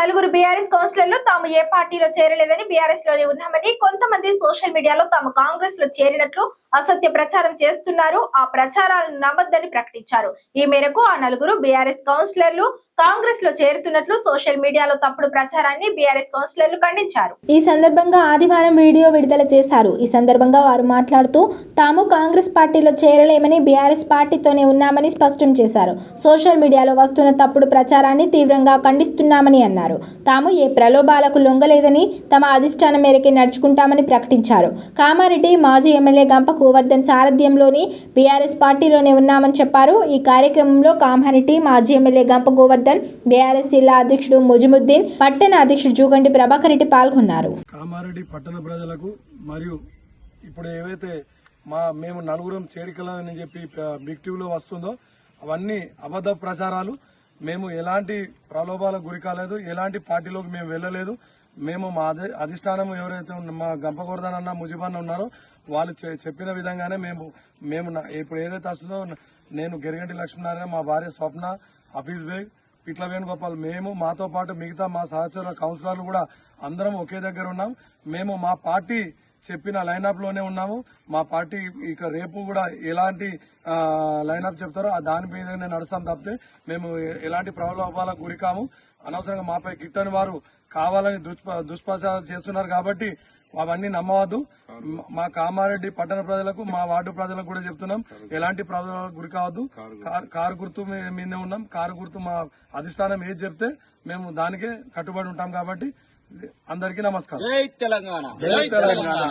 నలుగురు బీఆర్ఎస్ కౌన్సిలర్లు తాము ఏ పార్టీలో చేరలేదని బీఆర్ఎస్ లోనే ఉన్నామని, కొంతమంది సోషల్ మీడియాలో తాము కాంగ్రెస్ లో చేరినట్లు అసత్య ప్రచారం చేస్తున్నారు. ఆ ప్రచారాలను నమ్మొద్దని ప్రకటించారు. ఈ మేరకు ఆ నలుగురు బీఆర్ఎస్ కౌన్సిలర్లు కాంగ్రెస్ లో చేరుతున్నట్లు సోషల్ మీడియాలో తప్పుడు ప్రచారాన్ని బీఆర్ఎస్ కౌన్సిలర్లు ఖండించారు. ఈ సందర్భంగా ఆదివారం వీడియో విడుదల చేశారు. ఈ సందర్భంగా వారు మాట్లాడుతూ తాము కాంగ్రెస్ పార్టీలో చేరలేమని, బీఆర్ఎస్ పార్టీతోనే ఉన్నామని స్పష్టం చేశారు. సోషల్ మీడియాలో వస్తున్న తప్పుడు ప్రచారాన్ని తీవ్రంగా ఖండిస్తున్నామని అన్నారు. తాము ఏ ప్రలోభాలకు లొంగలేదని, తమ అధిష్టానం మేరకే నడుచుకుంటామని ప్రకటించారు. కామారెడ్డి మాజీ ఎమ్మెల్యే గంప గోవర్ధన్ సారథ్యంలోని బీఆర్ఎస్ పార్టీలోనే ఉన్నామని చెప్పారు. ఈ కార్యక్రమంలో కామారెడ్డి మాజీ ఎమ్మెల్యే గంప గోవర్ధన్, బీఆర్ఎస్ జిల్లా అధ్యక్షుడు ముజిముద్దీన్, పట్టణ అధ్యక్షుడు జూగంటి ప్రభాకర్ రెడ్డి పాల్గొన్నారు. కామారెడ్డి పట్టణ ప్రజలకు మరియు ఇప్పుడు ఏవైతే మేము నలుగురం చేరికలని చెప్పి బిగ్ టీవీలో వస్తుందో అవన్నీ అబద్ధ ప్రచారాలు. మేము ఎలాంటి ప్రలోభాలకు గురి కాలేదు, ఎలాంటి పార్టీలోకి మేము వెళ్ళలేదు. మేము మా అధిష్టానం ఎవరైతే మా గంప గోవర్ధన్ అన్న ముజిబన్న ఉన్నారో వాళ్ళు చెప్పిన విధంగానే మేము ఇప్పుడు ఏదైతే వస్తుందో నేను గెరిగంటి లక్ష్మీనారాయణ, మా భార్య స్వప్న, హఫీజ్ బేగ్, పిట్ల వేణుగోపాల్, మేము మాతో పాటు మిగతా మా సహచర కౌన్సిలర్లు కూడా అందరం ఒకే దగ్గర ఉన్నాం. మేము మా పార్టీ చెప్పిన లైనప్ లోనే ఉన్నాము. మా పార్టీ ఇక రేపు కూడా ఎలాంటి లైనప్ చెప్తారో దాని మీదనే నడుస్తాం తప్పితే మేము ఎలాంటి ప్రలోభాలకు గురికాము. అనవసరంగా మాపై గిట్టని వారు కావాలని దుష్ప్రచారం చేస్తున్నారు కాబట్టి అవన్నీ నమ్మవద్దు. మా కామారెడ్డి పట్టణ ప్రజలకు, మా వార్డు ప్రజలకు కూడా చెప్తున్నాం, ఎలాంటి ప్రజలకు గురి కావద్దు. కారు గుర్తు మీదే ఉన్నాం. కారు గుర్తు మా అధిష్టానం ఏది చెప్తే మేము దానికే కట్టుబడి ఉంటాం కాబట్టి అందరికీ నమస్కారం. జై తెలంగాణ. జై తెలంగాణ.